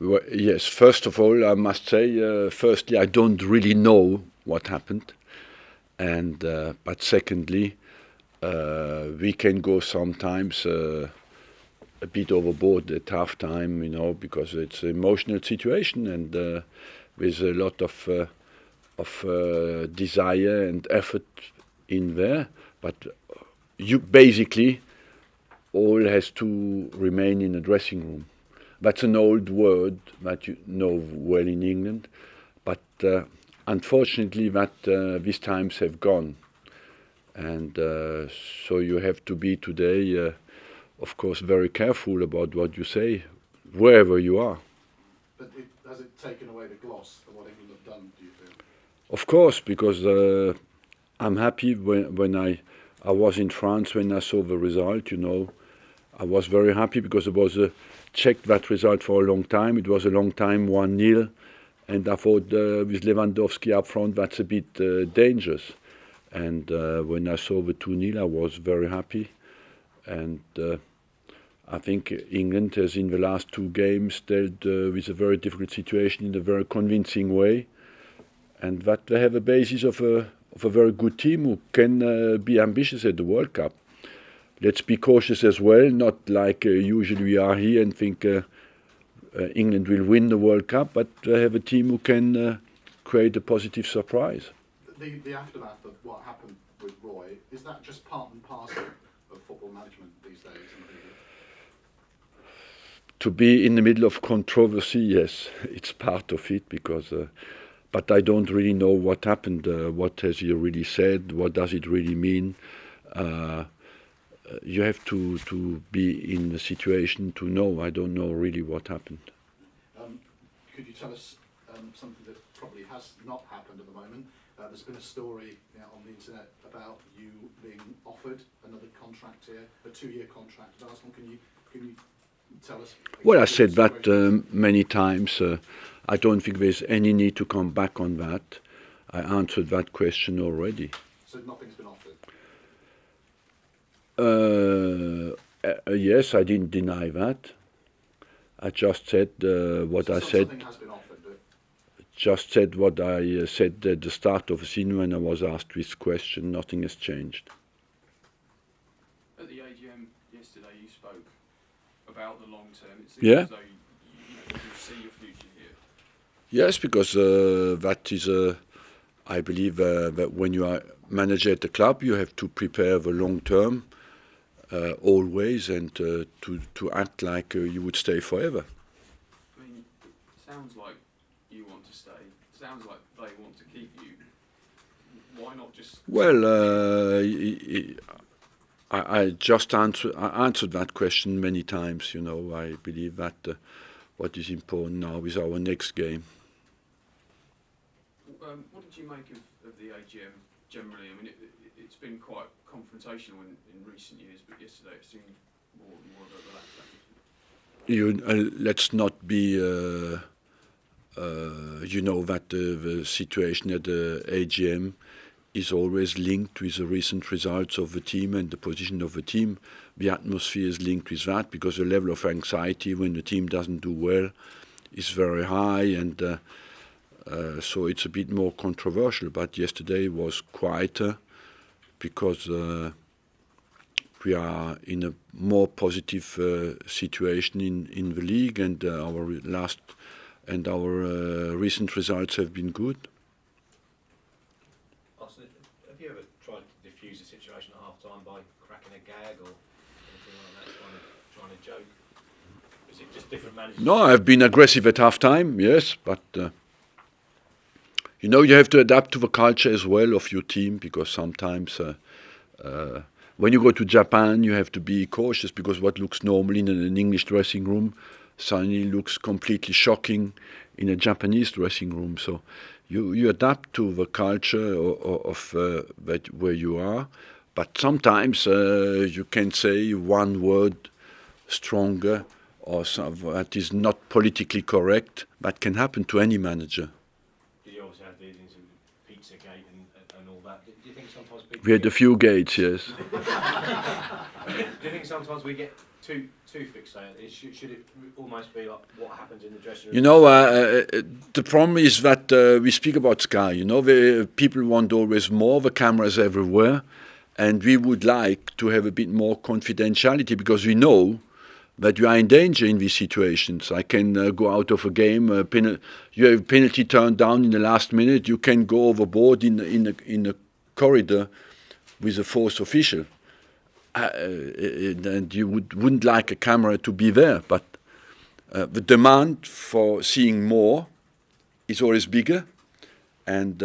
Well, yes, first of all, I must say, firstly, I don't really know what happened, and but secondly, we can go sometimes a bit overboard at half time, because it's an emotional situation and with a lot of desire and effort in there. But you basically all has to remain in the dressing room. That's an old word that you know well in England, but unfortunately these times have gone. And so you have to be today, of course, very careful about what you say, wherever you are. But has it taken away the gloss of what England have done, do you feel? Of course, because I'm happy when I was in France when I saw the result, I was very happy because it was checked that result for a long time. It was a long time 1-0, and I thought with Lewandowski up front that's a bit dangerous. And when I saw the 2-0, I was very happy. And I think England has in the last two games dealt with a very difficult situation in a very convincing way, and that they have a basis of a very good team who can be ambitious at the World Cup. Let's be cautious as well, not like usually we are here and think England will win the World Cup, but they have a team who can create a positive surprise. The aftermath of what happened with Roy, is that just part and parcel of football management these days? To be in the middle of controversy, yes, it's part of it because. But I don't really know what happened. What has he really said? What does it really mean? You have to be in the situation to know. I don't know really what happened. Could you tell us something that probably has not happened at the moment? There's been a story on the internet about you being offered another contract here, a 2-year contract at Arsenal. Can you tell us? Well, I said that many times. I don't think there's any need to come back on that. I answered that question already. So nothing's been offered? Yes, I didn't deny that. I just said what I said. Something has been offered, but just said what I said at the start of the scene when I was asked this question. Nothing has changed. At the AGM yesterday, you spoke about the long term. It seems Yeah. as though you see your future here. Yes, because that is, I believe, that when you are manager at the club, you have to prepare the long term always, and to act like you would stay forever. I mean, it sounds like you want to stay. It sounds like they want to keep you. Why not just? Well, I just answered that question many times. I believe that what is important now is our next game. What did you make of the AGM generally? I mean, it's been quite confrontational in recent years, but yesterday it seemed more of a relaxed atmosphere. Let's not be, that the situation at the AGM is always linked with the recent results of the team and the position of the team. The atmosphere is linked with that because the level of anxiety when the team doesn't do well is very high, and so it's a bit more controversial. But yesterday was quieter because we are in a more positive situation in the league, and our recent results have been good. Arsene, have you ever tried to diffuse the situation at half time by cracking a gag or anything like that, trying to joke? Is it just different managers? No, I've been aggressive at half time, yes, but you have to adapt to the culture as well of your team, because sometimes when you go to Japan, you have to be cautious because what looks normal in an English dressing room suddenly looks completely shocking in a Japanese dressing room. So you adapt to the culture of where you are, but sometimes you can say one word stronger or something that is not politically correct. That can happen to any manager. You also have dealings with Pizzagate and all that. Do you think sometimes people We had a few gates, yes. Do you think sometimes we get too too fixated? Should it almost be like what happens in the dressing room? You know, the problem is that we speak about Sky. You know, people want always more. The cameras everywhere, and we would like to have a bit more confidentiality because we know that you are in danger in these situations. I can go out of a game. You have penalty turned down in the last minute. You can go overboard in a corridor with a fourth official. And you wouldn't like a camera to be there, but the demand for seeing more is always bigger, and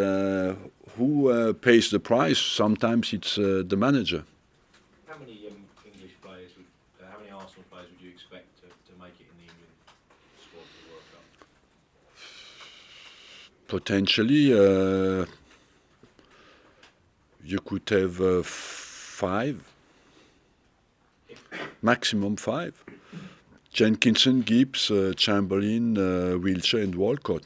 who pays the price? Sometimes it's the manager. How many English players, how many Arsenal players would you expect to make it in the England squad for the World Cup? Potentially, you could have 5. Maximum 5. Jenkinson, Gibbs, Chamberlain, Wilshere and Walcott.